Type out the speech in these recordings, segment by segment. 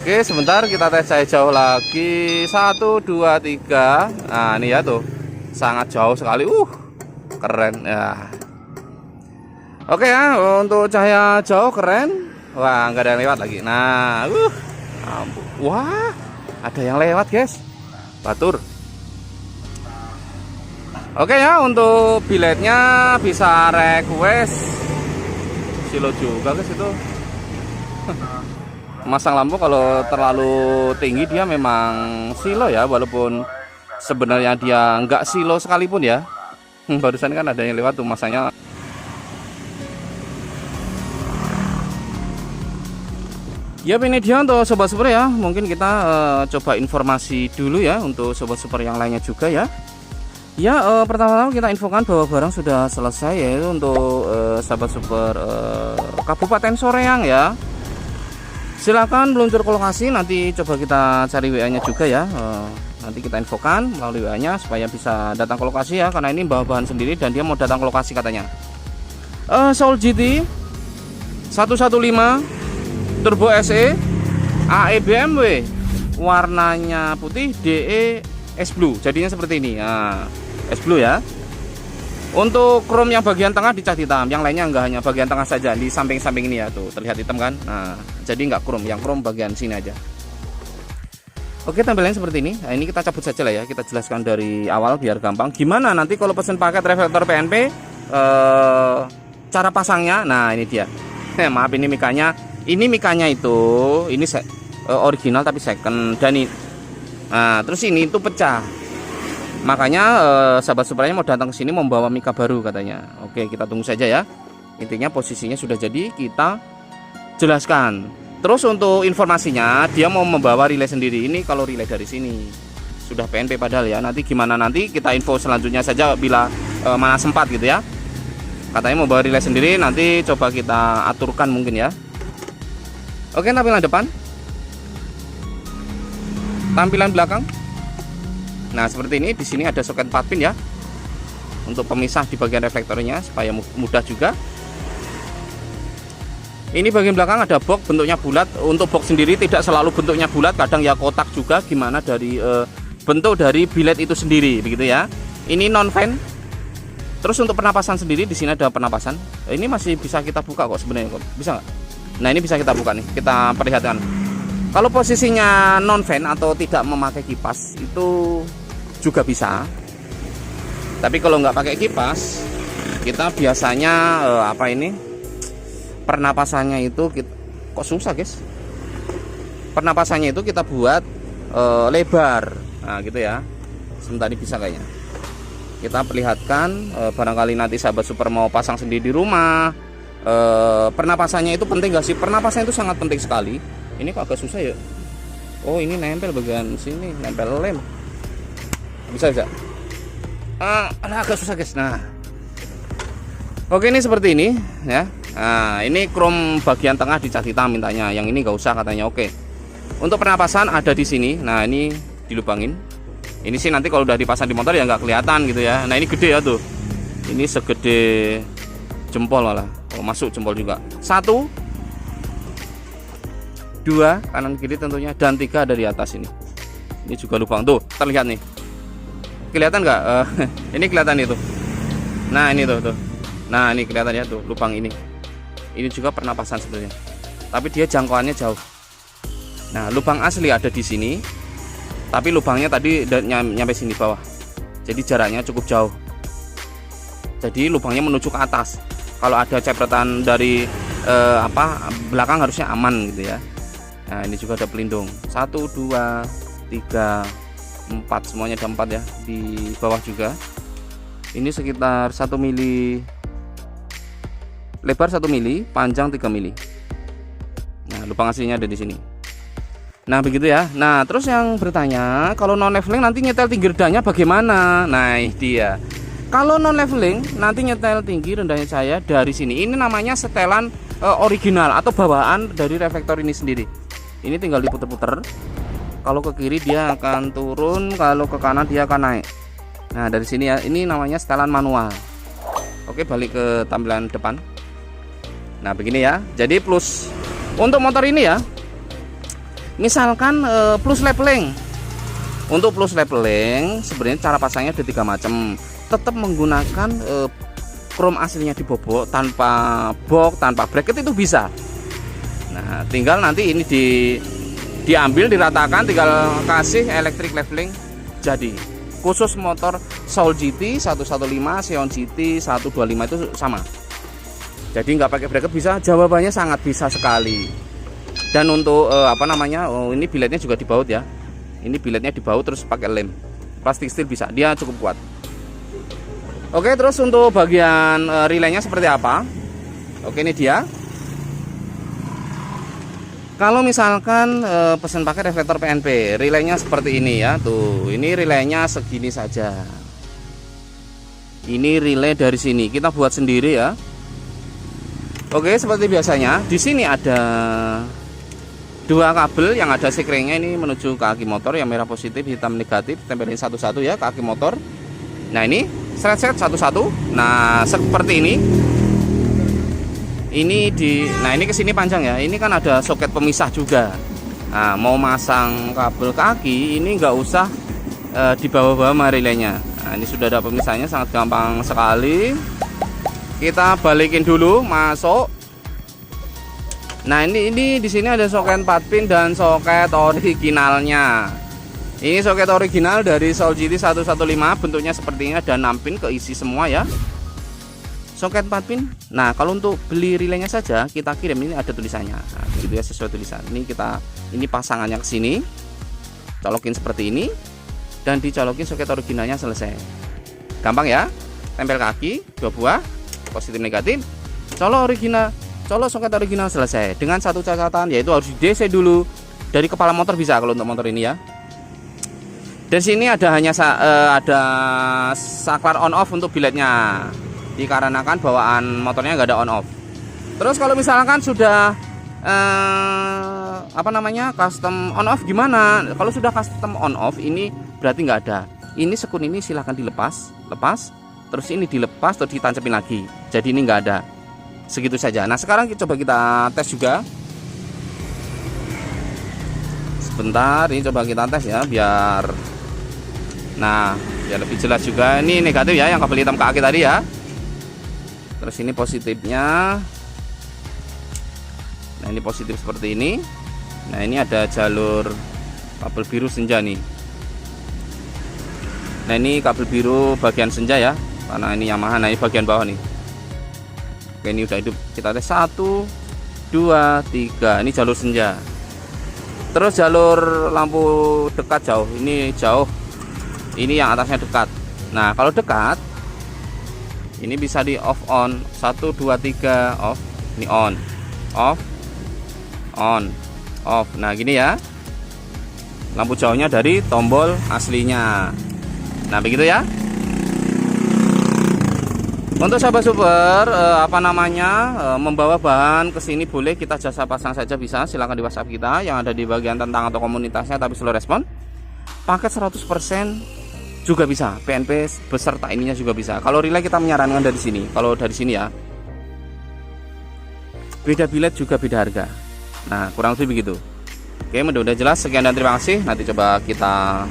Oke, sebentar kita tes jauh lagi. 1, 2, 3. Nah, ini ya tuh. Sangat jauh sekali. Keren ya. Oke ya, untuk cahaya jauh keren. Wah, nggak ada yang lewat lagi. Nah, ampun. Wah, ada yang lewat, guys. Batur. Oke ya, untuk biletnya bisa request silo juga, guys itu. Masang lampu kalau terlalu tinggi dia memang silo ya, walaupun sebenarnya dia nggak silo sekalipun ya. Barusan kan ada yang lewat tuh masanya. Ya, ini dia untuk sobat super ya. Mungkin kita coba informasi dulu ya untuk sobat super yang lainnya juga ya. Ya, pertama-tama kita infokan bahwa barang sudah selesai ya untuk sahabat super Kabupaten Soreang ya. Silakan meluncur ke lokasi, nanti coba kita cari WA-nya juga ya. Nanti kita infokan melalui WA-nya supaya bisa datang ke lokasi ya, karena ini bawa bahan sendiri dan dia mau datang ke lokasi katanya. Soul GT 115 Turbo SE AE BMW, warnanya putih, DE S Blue, jadinya seperti ini. Nah, S Blue ya. Untuk chrome yang bagian tengah dicat hitam, yang lainnya enggak, hanya bagian tengah saja di samping-samping ini ya, tuh terlihat hitam kan. Nah, jadi enggak chrome, yang chrome bagian sini aja. Oke, tampilannya seperti ini. Nah, ini kita cabut saja lah ya, kita jelaskan dari awal biar gampang. Gimana nanti kalau pesen paket reflektor PNP, cara pasangnya. Nah, ini dia. Maaf, ini mikanya itu, ini original tapi second, dan ini. Nah, terus ini itu pecah. Makanya sahabat supernya mau datang ke sini membawa mika baru katanya. Oke, kita tunggu saja ya. Intinya posisinya sudah jadi, kita jelaskan. Terus untuk informasinya, dia mau membawa relay sendiri. Ini kalau relay dari sini sudah PNP padahal ya. Nanti gimana nanti kita info selanjutnya saja bila mana sempat gitu ya. Katanya mau bawa relay sendiri, nanti coba kita aturkan mungkin ya. Oke, tampilan depan. Tampilan belakang. Nah, seperti ini. Di sini ada soket 4 pin ya, untuk pemisah di bagian reflektornya supaya mudah juga. Ini bagian belakang ada box, bentuknya bulat. Untuk box sendiri tidak selalu bentuknya bulat, kadang ya kotak juga, gimana dari bentuk dari bilet itu sendiri begitu ya. Ini non fan. Terus untuk penapasan sendiri di sini ada penapasan. Ini masih bisa kita buka kok sebenarnya, kok bisa nggak? Nah, ini bisa kita buka nih, kita perlihatkan. Kalau posisinya non fan atau tidak memakai kipas itu juga bisa. Tapi kalau nggak pakai kipas, kita biasanya pernapasannya itu kok susah, guys. Pernapasannya itu kita buat lebar. Nah, gitu ya. Sebentar, ini bisa kayaknya. Kita perlihatkan, barangkali nanti sahabat super mau pasang sendiri di rumah. Pernapasannya itu penting gak sih? Pernapasan itu sangat penting sekali. Ini kok agak susah ya. Oh, ini nempel bagian sini, nempel lem. Bisa. Agak susah, guys. Nah, oke, ini seperti ini ya. Nah, ini chrome bagian tengah dicat hitam mintanya. Yang ini gak usah katanya. Oke. Untuk pernapasan ada di sini. Nah, ini dilubangin. Ini sih nanti kalau udah dipasang di motor ya nggak kelihatan gitu ya. Nah, ini gede ya tuh. Ini segede jempol malah. Oh, masuk jempol juga. 1, 2 kanan kiri tentunya, dan 3 dari atas ini. Ini juga lubang tuh, terlihat nih. Kelihatan nggak? Ini kelihatan itu. Nah, ini tuh. Nah, ini kelihatan ya tuh lubang ini. Ini juga pernapasan sebenarnya. Tapi dia jangkauannya jauh. Nah, lubang asli ada di sini. Tapi lubangnya tadi nyampe sini bawah. Jadi jaraknya cukup jauh. Jadi lubangnya menuju ke atas. Kalau ada cepretan dari belakang harusnya aman gitu ya. Nah, ini juga ada pelindung. 1, 2, 3, 4, semuanya ada 4 ya. Di bawah juga. Ini sekitar 1 mili, lebar 1 mili, panjang 3 mili. Nah, lubang aslinya ada di sini. Nah, begitu ya. Nah, terus yang bertanya, kalau non leveling nanti nyetel tinggi rendahnya bagaimana? Nah, ini dia. Kalau non leveling nanti nyetel tinggi rendahnya saya dari sini. Ini namanya setelan original atau bawaan dari reflektor ini sendiri. Ini tinggal diputer-puter. Kalau ke kiri dia akan turun, kalau ke kanan dia akan naik. Nah, dari sini ya, ini namanya setelan manual. Oke, balik ke tampilan depan. Nah, begini ya. Jadi plus untuk motor ini ya, Misalkan plus leveling. Untuk plus leveling sebenarnya cara pasangnya ada 3 macam. Tetap menggunakan chrome aslinya dibobok tanpa box, tanpa bracket itu bisa. Nah, tinggal nanti ini diambil, diratakan, tinggal kasih electric leveling jadi. Khusus motor Soul GT 115, Xeon GT 125 itu sama. Jadi nggak pakai bracket bisa? Jawabannya sangat bisa sekali. Dan untuk apa namanya? Ini biletnya juga dibaut ya. Ini biletnya dibaut terus pakai lem. Plastik steel bisa. Dia cukup kuat. Oke, terus untuk bagian relaynya seperti apa? Oke, ini dia. Kalau misalkan pesan pakai reflektor PNP, relaynya seperti ini ya. Tuh, ini relaynya segini saja. Ini relay dari sini. Kita buat sendiri ya. Oke, seperti biasanya, di sini ada 2 kabel yang ada sekringnya ini menuju ke aki motor, yang merah positif, hitam negatif, tempelin satu-satu ya ke aki motor. Nah, ini set satu-satu. Nah, seperti ini. Nah, ini kesini panjang ya. Ini kan ada soket pemisah juga. Nah, mau masang kabel kaki ini nggak usah dibawa-bawa sama relaynya. Nah, ini sudah ada pemisahnya, sangat gampang sekali. Kita balikin dulu, masuk. Nah, ini di sini ada soket 4 pin dan soket originalnya. Ini soket original dari Soul GT 115, bentuknya seperti ini, ada 6 pin keisi semua ya. Soket 4 pin. Nah, kalau untuk beli relaynya saja kita kirim, ini ada tulisannya. Nah, begitu ya, sesuai tulisan. Ini pasangannya ke sini. Colokin seperti ini dan dicolokin soket originalnya, selesai. Gampang ya. Tempel kaki 2 buah, positif negatif. Colok soket original, selesai. Dengan satu catatan, yaitu harus di DC dulu dari kepala motor bisa kalau untuk motor ini ya. Dan sini ada ada saklar on off untuk biletnya, dikarenakan bawaan motornya nggak ada on off. Terus kalau misalkan sudah apa namanya, custom on off gimana? Kalau sudah custom on off ini berarti nggak ada. Ini sekun ini silahkan lepas, terus ini dilepas terus ditancapin lagi. Jadi ini nggak ada. Segitu saja. Nah, sekarang coba kita tes juga. Sebentar, ini coba kita tes ya biar lebih jelas juga. Ini negatif ya, yang kabel hitam ke aki tadi ya. Terus ini positifnya. Nah, ini positif seperti ini. Nah, ini ada jalur kabel biru senja nih. Nah, ini kabel biru bagian senja ya, karena ini Yamaha. Nah, ini bagian bawah nih. Oke, ini udah hidup. Kita tes 1, 2, 3. Ini jalur senja. Terus jalur lampu dekat jauh. Ini jauh. Ini yang atasnya dekat. Nah, kalau dekat ini bisa di off on. 1, 2, 3 off. Ini on. Off. On. Off. Nah, gini ya. Lampu jauhnya dari tombol aslinya. Nah, begitu ya. Untuk sahabat super, membawa bahan ke sini boleh, kita jasa pasang saja bisa. Silahkan di WhatsApp kita yang ada di bagian tentang atau komunitasnya, tapi slow respon. Paket 100% juga bisa, PNP beserta ininya juga bisa. Kalau relay kita menyarankan dari sini. Kalau dari sini ya, beda bilet juga beda harga. Nah, kurang lebih begitu. Oke, mudah-mudahan jelas. Sekian dan terima kasih. Nanti coba kita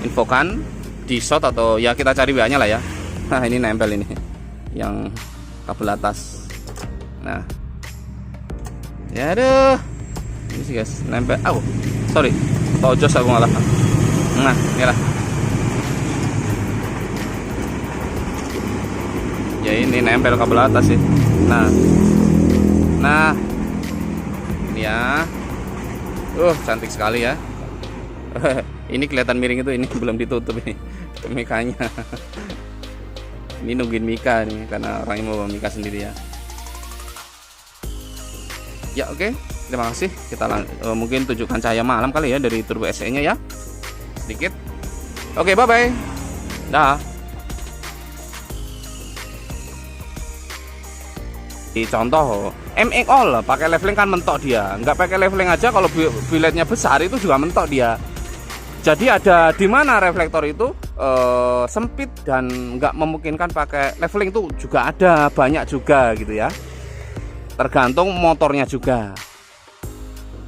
infokan di shot atau ya kita cari WA-nya lah ya. Nah, ini nempel ini yang kabel atas. Nah, ya aduh, ini sih guys, nempel. Sorry, tojos aku malah. Nah, ini lah. Ya, ini nempel kabel atas sih. Nah, ini ya. Cantik sekali ya. Ini kelihatan miring itu, ini belum ditutup ini mikanya. Ini nungguin Mika nih, karena orangnya mau bawa Mika sendiri ya. Ya, oke. Terima kasih. Kita mungkin tunjukkan cahaya malam kali ya dari turbo SE nya ya, sedikit. Oke, bye bye. Dah. Di contoh MX all pakai leveling kan mentok dia. Nggak pakai leveling aja, kalau biletnya besar itu juga mentok dia. Jadi ada di mana reflektor itu sempit dan nggak memungkinkan pakai leveling itu juga ada, banyak juga gitu ya. Tergantung motornya juga.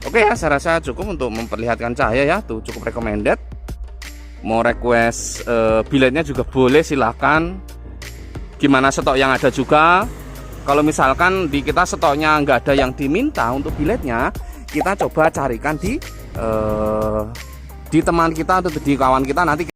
Oke ya, saya rasa cukup untuk memperlihatkan cahaya ya, tuh cukup recommended. Mau request biletnya juga boleh, silahkan. Gimana stok yang ada juga. Kalau misalkan di kita stoknya nggak ada yang diminta untuk biletnya, kita coba carikan di teman kita atau di kawan kita, nanti